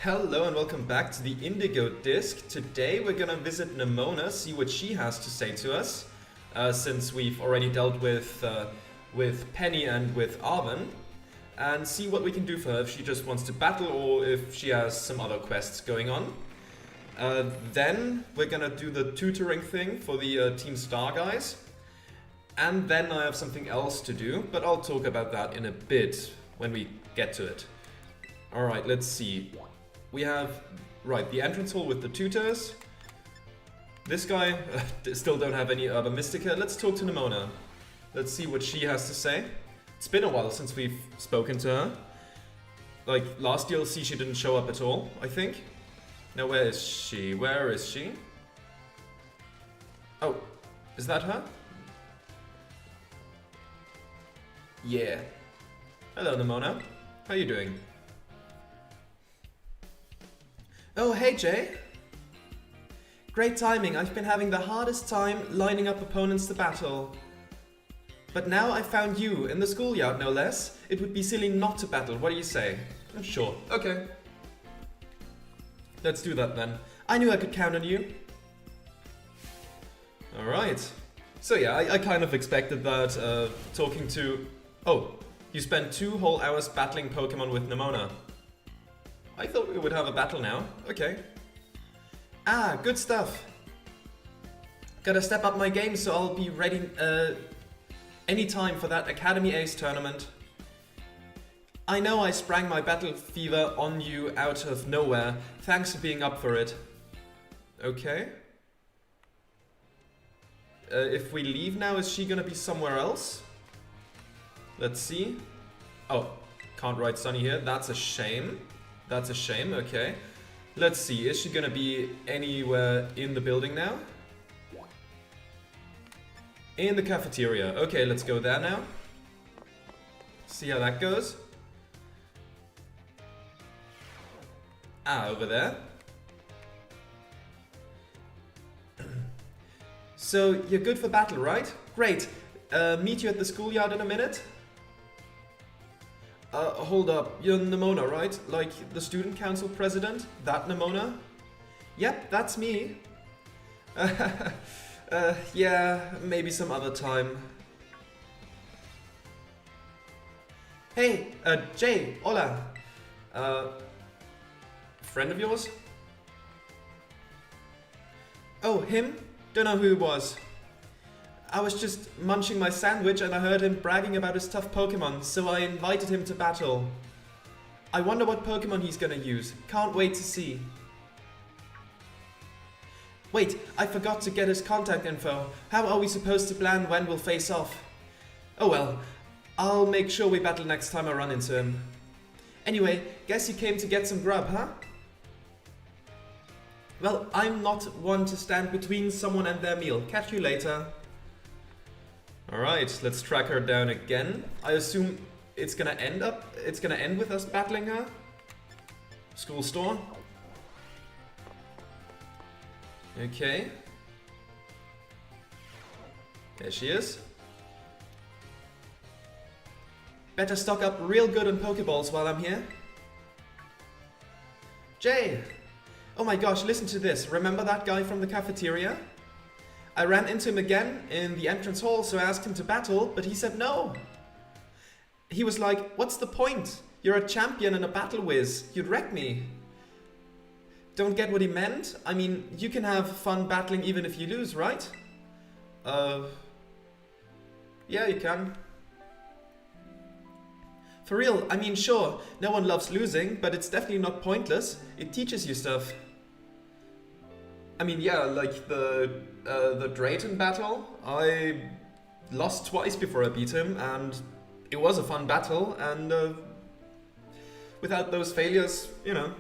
Hello and welcome back to the Indigo disc. Today we're gonna visit Nimona, see what she has to say to us, since we've already dealt with Penny and with Arvin, and see what we can do for her if she just wants to battle or if she has some other quests going on. Then we're gonna do the tutoring thing for the Team Star guys, and then I have something else to do, but I'll talk about that in a bit when we get to it. Alright, let's see. We have, right, the entrance hall with the tutors. This guy, still don't have any Urban Mystica. Let's talk to Nimona. Let's see what she has to say. It's been a while since we've spoken to her. Like, last DLC she didn't show up at all, I think. Now where is she? Where is she? Oh, is that her? Yeah. Hello, Nimona. How are you doing? Oh, hey Jay. Great timing. I've been having the hardest time lining up opponents to battle. But now I found you, in the schoolyard no less. It would be silly not to battle, what do you say? Sure. Okay. Let's do that then. I knew I could count on you. Alright. So yeah, I kind of expected that, talking to... Oh, you spent 2 whole hours battling Pokemon with Nimona. I thought we would have a battle now. Okay. Ah, good stuff. Gotta step up my game so I'll be ready anytime for that Academy Ace tournament. I know I sprang my battle fever on you out of nowhere. Thanks for being up for it. Okay. If we leave now, is she gonna be somewhere else? Let's see. Oh, can't write Sunny here. That's a shame. That's a shame, okay. Let's see, is she gonna be anywhere in the building now? In the cafeteria. Okay, let's go there now. See how that goes. Ah, over there. So, you're good for battle, right? Great. Meet you at the schoolyard in a minute. Hold up, you're Nimona, right? Like the student council president? That Nimona? Yep, that's me. Yeah, maybe some other time. Hey, Jay, hola. Friend of yours? Oh, him? Don't know who it was. I was just munching my sandwich and I heard him bragging about his tough Pokemon, so I invited him to battle. I wonder what Pokemon he's gonna use. Can't wait to see. Wait, I forgot to get his contact info. How are we supposed to plan when we'll face off? Oh well, I'll make sure we battle next time I run into him. Anyway, guess you came to get some grub, huh? Well, I'm not one to stand between someone and their meal. Catch you later. Alright, let's track her down again. I assume it's gonna end with us battling her? School store. Okay. There she is. Better stock up real good on Pokeballs while I'm here. Jay! Oh my gosh, listen to this. Remember that guy from the cafeteria? I ran into him again in the entrance hall, so I asked him to battle, but he said no. He was like, what's the point? You're a champion and a battle whiz. You'd wreck me. Don't get what he meant? I mean, you can have fun battling even if you lose, right? Yeah, you can. For real, I mean, sure, no one loves losing, but it's definitely not pointless. It teaches you stuff. I mean, yeah, like the Drayton battle, I lost twice before I beat him, and it was a fun battle, and without those failures, you know,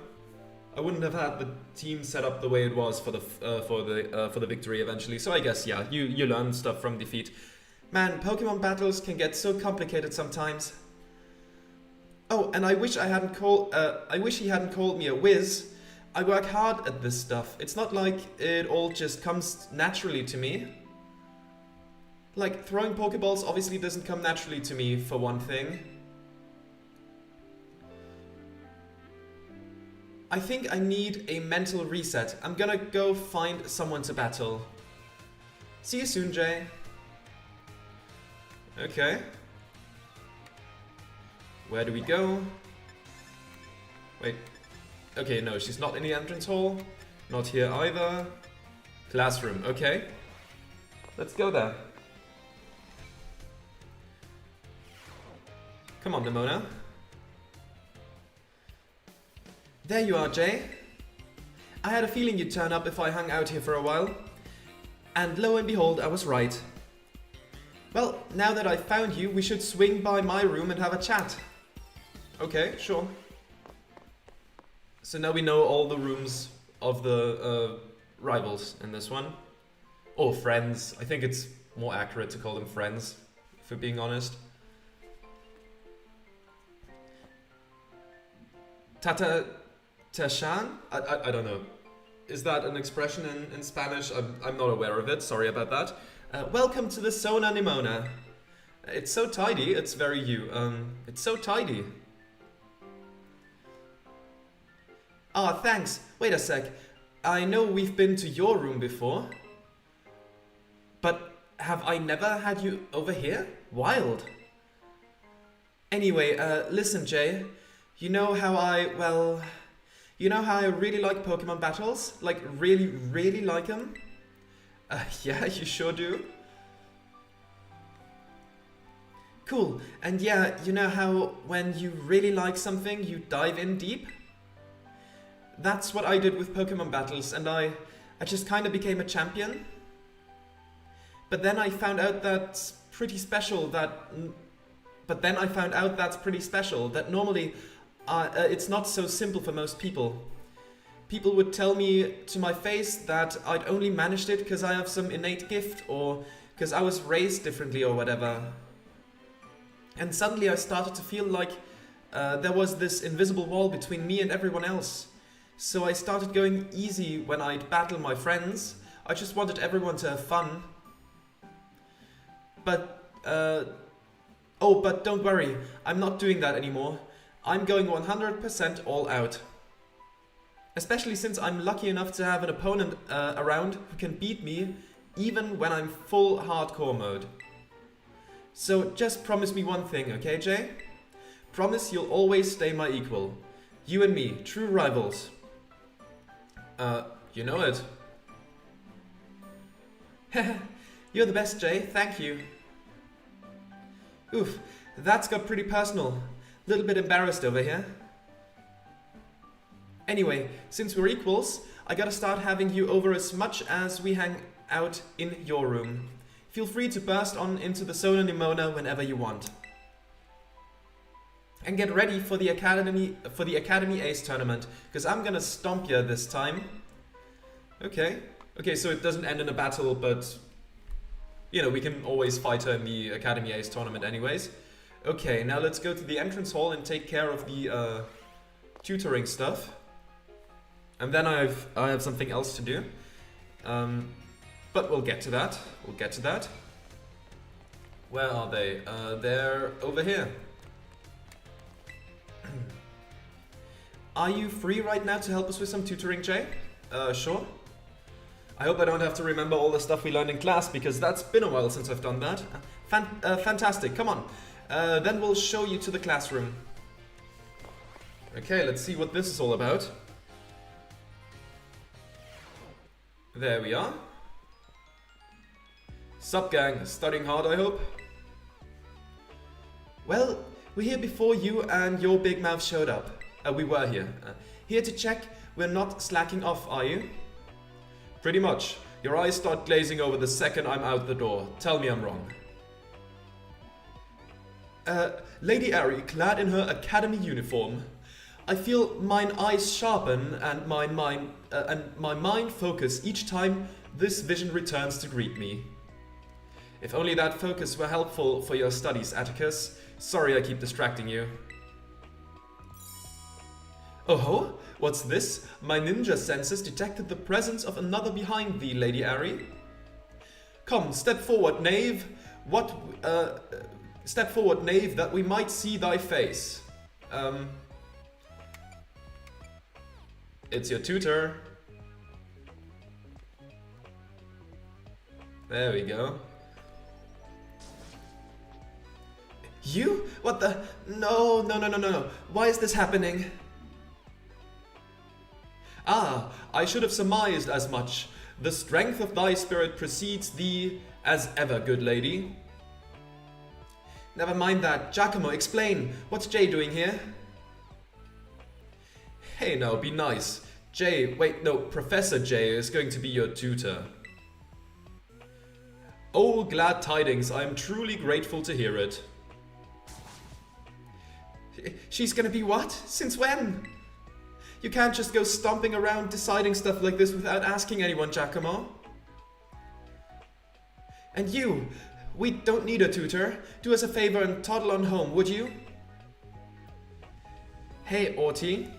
I wouldn't have had the team set up the way it was for the victory eventually. So I guess, yeah, you learn stuff from defeat. Man, Pokemon battles can get so complicated sometimes. Oh, and I wish he hadn't called me a whiz. I work hard at this stuff. It's not like it all just comes naturally to me. Like, throwing Pokeballs obviously doesn't come naturally to me, for one thing. I think I need a mental reset. I'm gonna go find someone to battle. See you soon, Jay. Okay. Where do we go? Wait. Okay, no, she's not in the entrance hall. Not here either. Classroom, okay. Let's go there. Come on, Nimona. There you are, Jay. I had a feeling you'd turn up if I hung out here for a while. And lo and behold, I was right. Well, now that I've found you, we should swing by my room and have a chat. Okay, sure. So now we know all the rooms of the rivals in this one. Or friends. I think it's more accurate to call them friends, if we're being honest. Tata Tashan? I don't know. Is that an expression in Spanish? I'm not aware of it, sorry about that. Welcome to the Sona Nimona. It's so tidy, it's very you. It's so tidy. Ah, thanks. Wait a sec. I know we've been to your room before. But have I never had you over here? Wild. Anyway, listen, Jay. You know how I really like Pokemon battles? Like, really, really like them? Yeah, you sure do. Cool. And yeah, you know how when you really like something, you dive in deep? That's what I did with Pokemon battles, and I just kind of became a champion. But then I found out that's pretty special that normally it's not so simple for most people. People would tell me to my face that I'd only managed it because I have some innate gift or because I was raised differently or whatever. And suddenly I started to feel like there was this invisible wall between me and everyone else. So I started going easy when I'd battle my friends. I just wanted everyone to have fun. But don't worry, I'm not doing that anymore. I'm going 100% all out. Especially since I'm lucky enough to have an opponent around who can beat me even when I'm full hardcore mode. So just promise me one thing, okay, Jay? Promise you'll always stay my equal. You and me, true rivals. You know it. You're the best, Jay, thank you. Oof, that's got pretty personal. Little bit embarrassed over here. Anyway, since we're equals, I gotta start having you over as much as we hang out in your room. Feel free to burst on into the Sona Nimona whenever you want. And get ready for the Academy Ace tournament, because I'm gonna stomp you this time. Okay. Okay, so it doesn't end in a battle, but you know, we can always fight her in the Academy Ace tournament anyways. Okay, now let's go to the entrance hall and take care of the tutoring stuff. And then I have something else to do. But we'll get to that. We'll get to that. Where are they? They're over here. Are you free right now to help us with some tutoring, Jay? Sure. I hope I don't have to remember all the stuff we learned in class, because that's been a while since I've done that. Fantastic, come on. Then we'll show you to the classroom. Okay, let's see what this is all about. There we are. Sup gang, studying hard I hope? Well, we're here before you and your big mouth showed up. We were here. Here to check we're not slacking off, are you? Pretty much. Your eyes start glazing over the second I'm out the door. Tell me I'm wrong. Lady Ari, clad in her academy uniform. I feel mine eyes sharpen and my mind focus each time this vision returns to greet me. If only that focus were helpful for your studies, Atticus. Sorry I keep distracting you. Oh ho? What's this? My ninja senses detected the presence of another behind thee, Lady Ari. Come, step forward, knave. Step forward, knave, that we might see thy face. Step forward, knave, that we might see thy face. it's your tutor. There we go. You? What the? No. Why is this happening? Ah, I should have surmised as much. The strength of thy spirit precedes thee as ever, good lady. Never mind that. Giacomo, explain. What's Jay doing here? Hey now, be nice. Professor Jay is going to be your tutor. Oh, glad tidings. I am truly grateful to hear it. She's gonna be what? Since when? You can't just go stomping around deciding stuff like this without asking anyone, Giacomo. And you, we don't need a tutor. Do us a favor and toddle on home, would you? Hey, Orty.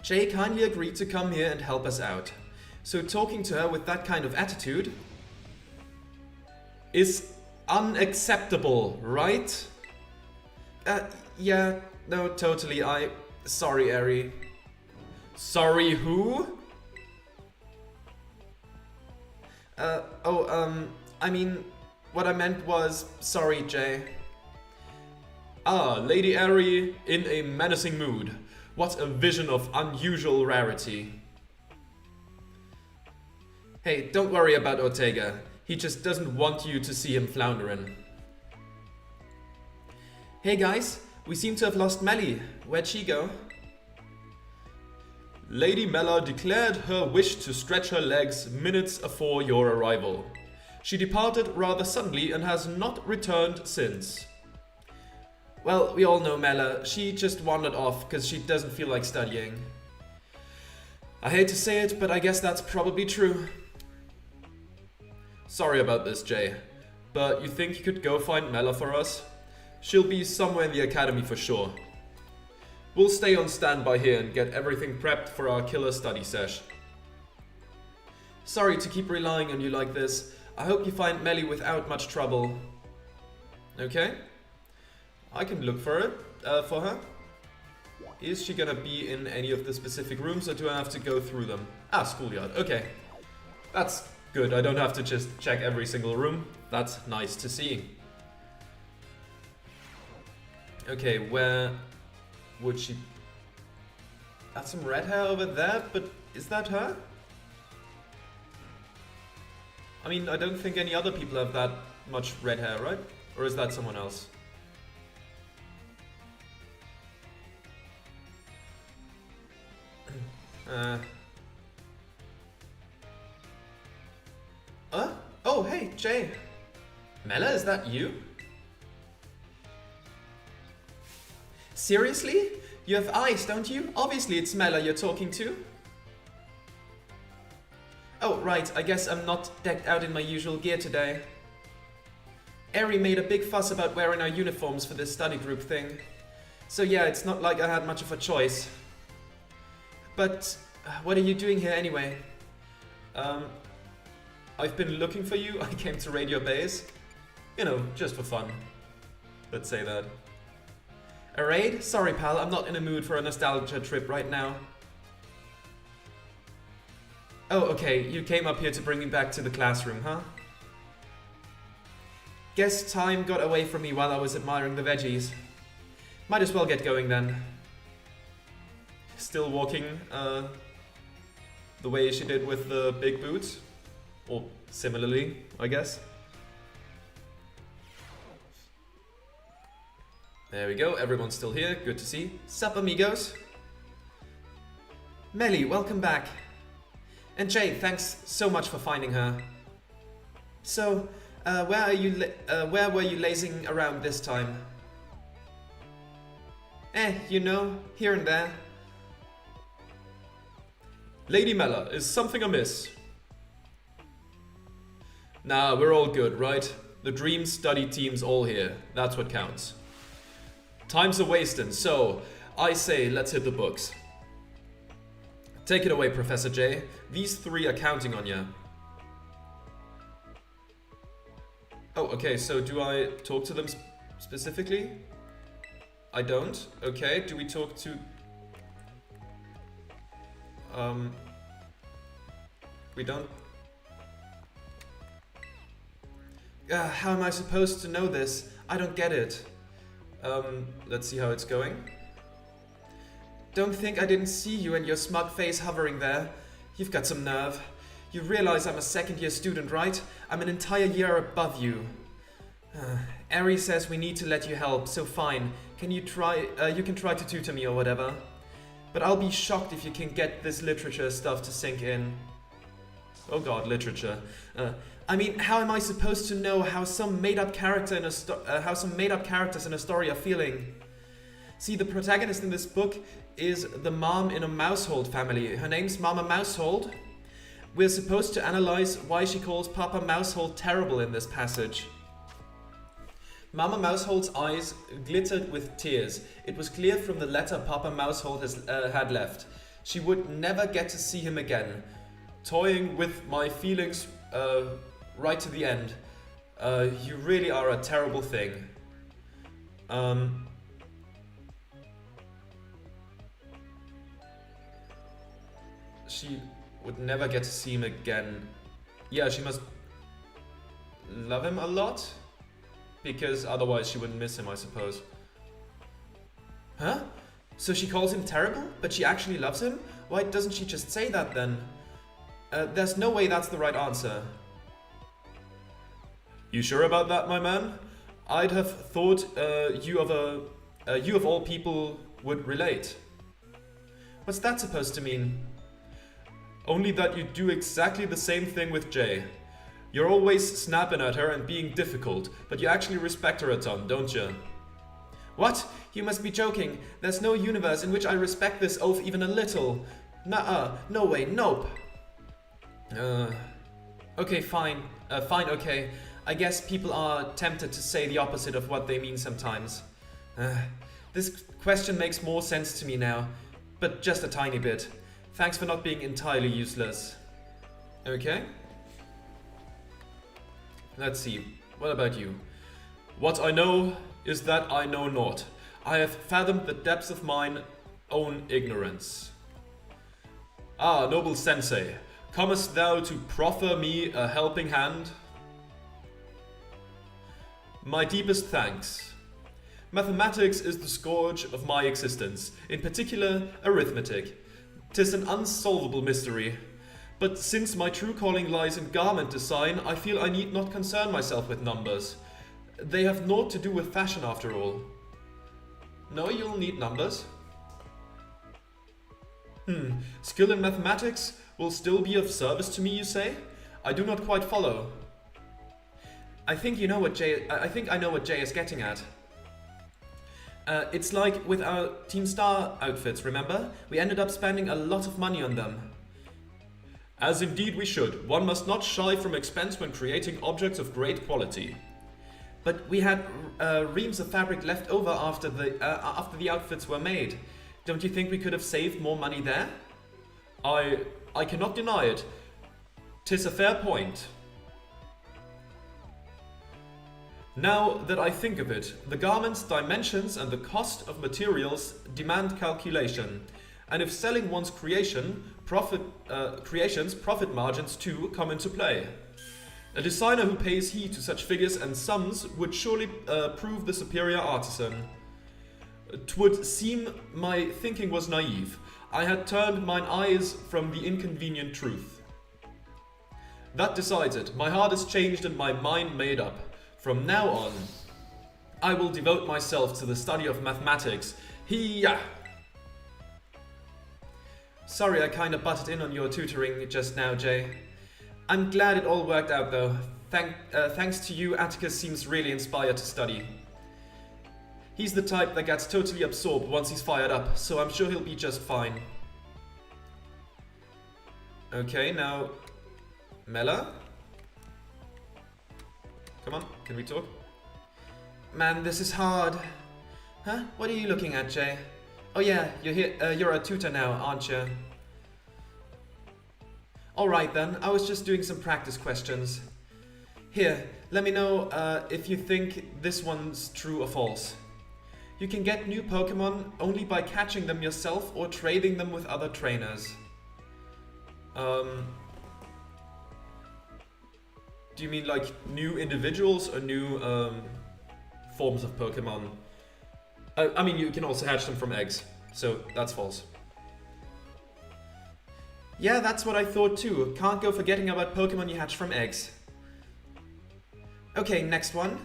Jay kindly agreed to come here and help us out. So talking to her with that kind of attitude is unacceptable, right? Yeah, no, totally. Sorry, Eri. Sorry, who? I mean, what I meant was, sorry, Jay. Ah, Lady Eri in a menacing mood. What a vision of unusual rarity. Hey, don't worry about Ortega. He just doesn't want you to see him floundering. Hey guys, we seem to have lost Melly. Where'd she go? Lady Mella declared her wish to stretch her legs minutes afore your arrival. She departed rather suddenly and has not returned since. Well, we all know Mella. She just wandered off because she doesn't feel like studying. I hate to say it, but I guess that's probably true. Sorry about this, Jay. But you think you could go find Mella for us? She'll be somewhere in the academy for sure. We'll stay on standby here and get everything prepped for our killer study sesh. Sorry to keep relying on you like this. I hope you find Melly without much trouble. Okay? I can look for her. Is she gonna be in any of the specific rooms or do I have to go through them? Ah, schoolyard. Okay. That's good. I don't have to just check every single room. That's nice to see. Okay, where would she... That's some red hair over there, but is that her? I mean, I don't think any other people have that much red hair, right? Or is that someone else? Oh, hey, Jay. Mella, is that you? Seriously? You have eyes, don't you? Obviously it's Mella you're talking to. Oh, right, I guess I'm not decked out in my usual gear today. Eri made a big fuss about wearing our uniforms for this study group thing. So yeah, it's not like I had much of a choice. But what are you doing here anyway? I've been looking for you. I came to raid your base. You know, just for fun. Let's say that. A raid? Sorry pal, I'm not in a mood for a nostalgia trip right now. Oh, okay, you came up here to bring me back to the classroom, huh? Guess time got away from me while I was admiring the veggies. Might as well get going then. Still walking the way she did with the big boots. Or similarly, I guess. There we go, everyone's still here, good to see. Sup amigos? Melly, welcome back. And Jay, thanks so much for finding her. So, where were you lazing around this time? You know, here and there. Lady Mella, is something amiss? Nah, we're all good, right? The Dream Study team's all here, that's what counts. Time's a-wastin', so I say let's hit the books. Take it away, Professor J. These three are counting on you. Oh, okay, so do I talk to them specifically? I don't. Okay, do we talk to We don't... how am I supposed to know this? I don't get it. Let's see how it's going. Don't think I didn't see you and your smug face hovering there. You've got some nerve. You realize I'm a second-year student, right? I'm an entire year above you. Ari says we need to let you help, so fine. Can you try? You can try to tutor me or whatever. But I'll be shocked if you can get this literature stuff to sink in. Oh god, literature. I mean, how am I supposed to know how some made-up character in how some made-up characters in a story are feeling? See, the protagonist in this book is the mom in a Mousehold family. Her name's Mama Mousehold. We're supposed to analyze why she calls Papa Mousehold terrible in this passage. Mama Mousehold's eyes glittered with tears. It was clear from the letter Papa Mousehold had left. She would never get to see him again. Toying with my feelings right to the end. You really are a terrible thing. She would never get to see him again. Yeah, she must love him a lot, because otherwise she wouldn't miss him, I suppose. Huh? So she calls him terrible, but she actually loves him? Why doesn't she just say that then? There's no way that's the right answer. You sure about that, my man? I'd have thought you of all people would relate. What's that supposed to mean? Only that you do exactly the same thing with Jay. You're always snapping at her and being difficult, but you actually respect her a ton, don't you? What? You must be joking. There's no universe in which I respect this oaf even a little. Nuh-uh. No way. Nope. Okay, fine. Fine, okay. I guess people are tempted to say the opposite of what they mean sometimes. This question makes more sense to me now, but just a tiny bit. Thanks for not being entirely useless. Okay. Let's see. What about you? What I know is that I know not. I have fathomed the depths of mine own ignorance. Ah, noble sensei, comest thou to proffer me a helping hand? My deepest thanks. Mathematics is the scourge of my existence, in particular arithmetic. 'Tis an unsolvable mystery. But since my true calling lies in garment design, I feel I need not concern myself with numbers. They have naught to do with fashion after all. No, you'll need numbers. Skill in mathematics will still be of service to me, you say? I do not quite follow. I think I know what Jay is getting at. It's like with our Team Star outfits, remember? We ended up spending a lot of money on them. As indeed we should. One must not shy from expense when creating objects of great quality. But we had reams of fabric left over after the outfits were made. Don't you think we could have saved more money there? I cannot deny it. 'Tis a fair point. Now that I think of it, the garment's dimensions and the cost of materials demand calculation. And if selling one's creations, profit margins too come into play. A designer who pays heed to such figures and sums would surely prove the superior artisan. 'Twould seem my thinking was naive. I had turned mine eyes from the inconvenient truth. That decides it. My heart is changed and my mind made up. From now on, I will devote myself to the study of mathematics. Hee-yah! Sorry I kinda butted in on your tutoring just now, Jay. I'm glad it all worked out though. Thanks to you, Atticus seems really inspired to study. He's the type that gets totally absorbed once he's fired up, so I'm sure he'll be just fine. Okay, now... Mela? Come on, can we talk? Man, this is hard. Huh? What are you looking at, Jay? Oh yeah, you're here. You're a tutor now, aren't you? Alright then, I was just doing some practice questions. Here, let me know if you think this one's true or false. You can get new Pokemon only by catching them yourself or trading them with other trainers. Do you mean like new individuals or new forms of Pokemon? I mean, you can also hatch them from eggs, so that's false. Yeah, that's what I thought too. Can't go forgetting about Pokemon you hatch from eggs. Okay, next one.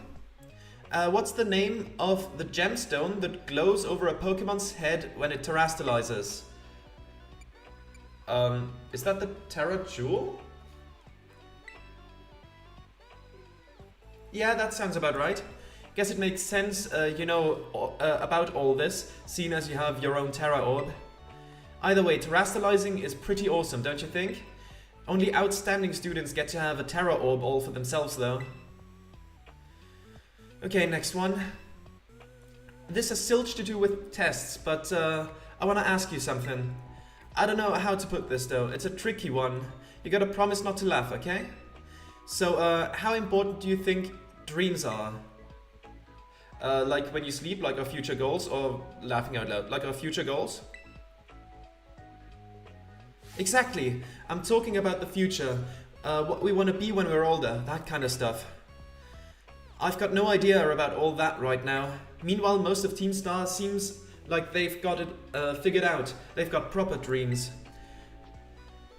What's the name of the gemstone that glows over a Pokemon's head when it terastallizes? Is that the Terra Jewel? Yeah, that sounds about right. Guess it makes sense, you know, about all this, seeing as you have your own Terra Orb. Either way, terastallizing is pretty awesome, don't you think? Only outstanding students get to have a Terra Orb all for themselves, though. Okay, next one. This has zilch to do with tests, but I want to ask you something. I don't know how to put this, though. It's a tricky one. You gotta promise not to laugh, okay? So, how important do you think dreams are? Like when you sleep, like our future goals, or laughing out loud, like our future goals? Exactly. I'm talking about the future. What we want to be when we're older, that kind of stuff. I've got no idea about all that right now. Meanwhile, most of Team Star seems like they've got it figured out. They've got proper dreams.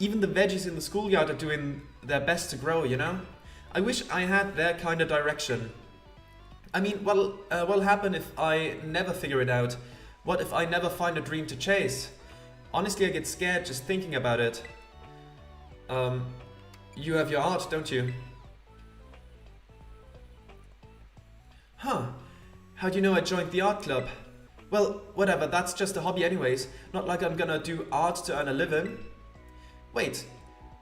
Even the veggies in the schoolyard are doing their best to grow, you know? I wish I had their kind of direction. I mean, what'll happen if I never figure it out? What if I never find a dream to chase? Honestly, I get scared just thinking about it. You have your art, don't you? Huh. How do you know I joined the art club? Well, whatever, that's just a hobby anyways. Not like I'm gonna do art to earn a living. Wait,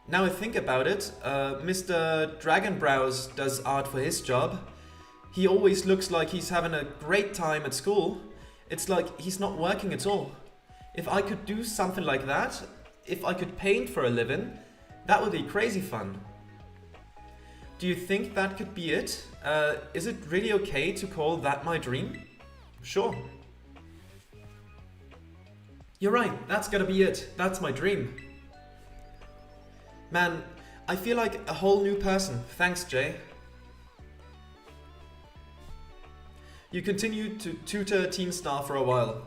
now I think about it, Mr. Dragonbrows does art for his job. He always looks like he's having a great time at school. It's like he's not working at all. If I could do something like that, if I could paint for a living, that would be crazy fun. Do you think that could be it? Is it really okay to call that my dream? Sure. You're right, that's gotta be it. That's my dream. Man, I feel like a whole new person. Thanks, Jay. You continued to tutor Team Star for a while.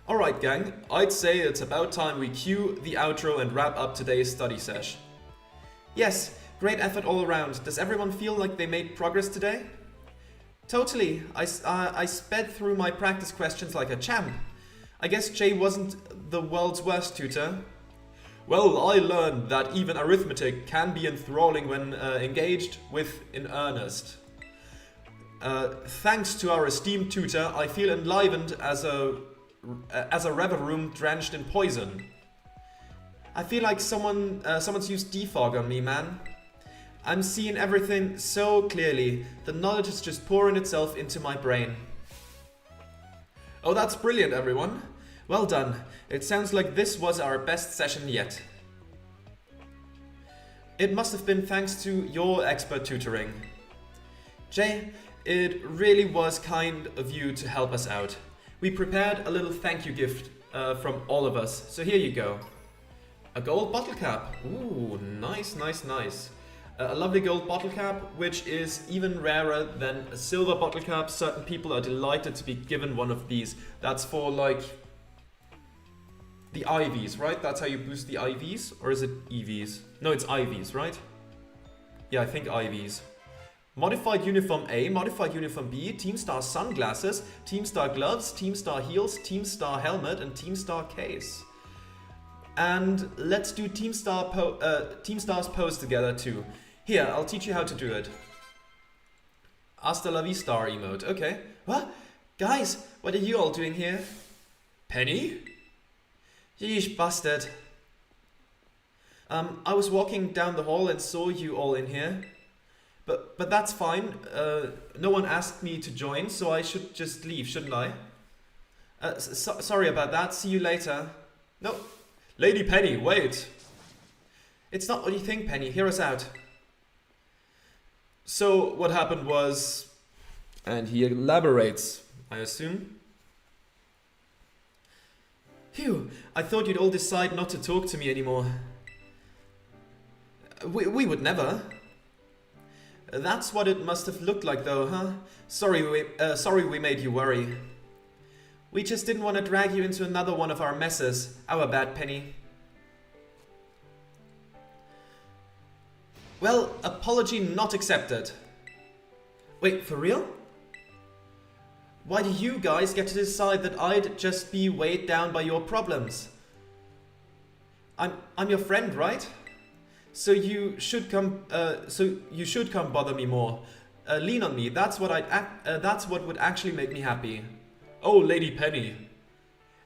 Alright gang, I'd say it's about time we cue the outro and wrap up today's study sesh. Yes, great effort all around. Does everyone feel like they made progress today? Totally, I sped through my practice questions like a champ. I guess Jay wasn't the world's worst tutor. Well, I learned that even arithmetic can be enthralling when engaged with in earnest. Thanks to our esteemed tutor, I feel enlivened as a revel room drenched in poison. I feel like someone's used defog on me, man. I'm seeing everything so clearly. The knowledge is just pouring itself into my brain. Oh, that's brilliant, everyone. Well done. It sounds like this was our best session yet. It must have been thanks to your expert tutoring. Jay, it really was kind of you to help us out. We prepared a little thank you gift from all of us, so here you go. A gold bottle cap. Ooh, nice, nice, nice. A lovely gold bottle cap, which is even rarer than a silver bottle cap. Certain people are delighted to be given one of these. That's for like the IVs, right? That's how you boost the IVs? Or is it EVs? No, it's IVs, right? Yeah, I think IVs. Modified Uniform A, Modified Uniform B, Team Star Sunglasses, Team Star Gloves, Team Star Heels, Team Star Helmet, and Team Star Case. And let's do Team Star's pose together too. Here, I'll teach you how to do it. Hasta la vista emote, okay. What? Guys, what are you all doing here? Penny? Yeesh, busted. I was walking down the hall and saw you all in here. But that's fine. No one asked me to join, so I should just leave, shouldn't I? Sorry about that. See you later. No. Lady Penny, wait. It's not what you think, Penny. Hear us out. So what happened was... And he elaborates, I assume. Phew, I thought you'd all decide not to talk to me anymore. We would never. That's what it must have looked like though, huh? Sorry we made you worry. We just didn't want to drag you into another one of our messes. Our bad, Penny. Well, apology not accepted. Wait, for real? Why do you guys get to decide that I'd just be weighed down by your problems? I'm your friend, right? So you should come bother me more. Lean on me. That's what would actually make me happy. Oh, Lady Penny.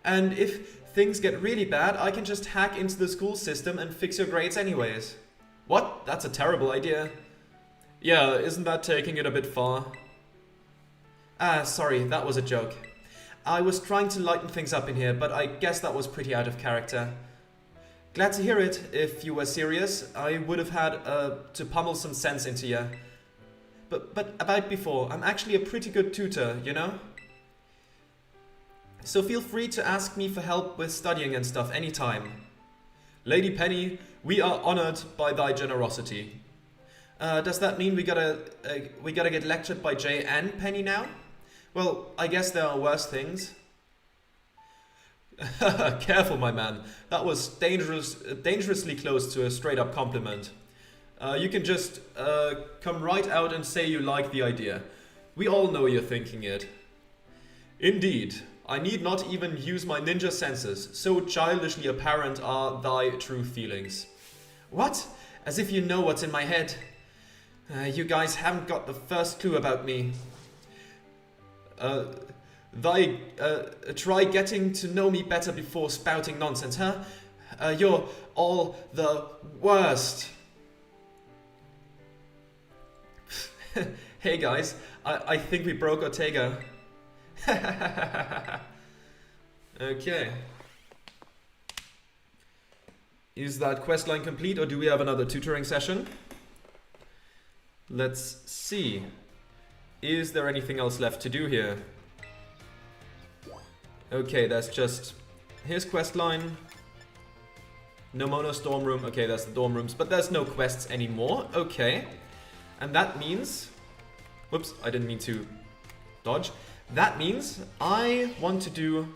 And if things get really bad, I can just hack into the school system and fix your grades anyways. What? That's a terrible idea. Yeah, isn't that taking it a bit far? Ah, sorry, that was a joke. I was trying to lighten things up in here, but I guess that was pretty out of character. Glad to hear it. If you were serious, I would have had to pummel some sense into you. But about before, I'm actually a pretty good tutor, you know? So feel free to ask me for help with studying and stuff anytime. Lady Penny, we are honored by thy generosity. Does that mean we gotta get lectured by Jay and Penny now? Well, I guess there are worse things. Careful, my man. That was dangerously close to a straight-up compliment. You can just come right out and say you like the idea. We all know you're thinking it. Indeed. I need not even use my ninja senses, so childishly apparent are thy true feelings. What? As if you know what's in my head. You guys haven't got the first clue about me. Try getting to know me better before spouting nonsense, huh? You're all the worst. Hey guys, I think we broke Ortega. Okay. Is that questline complete or do we have another tutoring session? Let's see. Is there anything else left to do here? Okay, that's just his questline. Nomono's dorm room. Okay, that's the dorm rooms, but there's no quests anymore. Okay. And that means... Whoops, I didn't mean to dodge. That means I want to do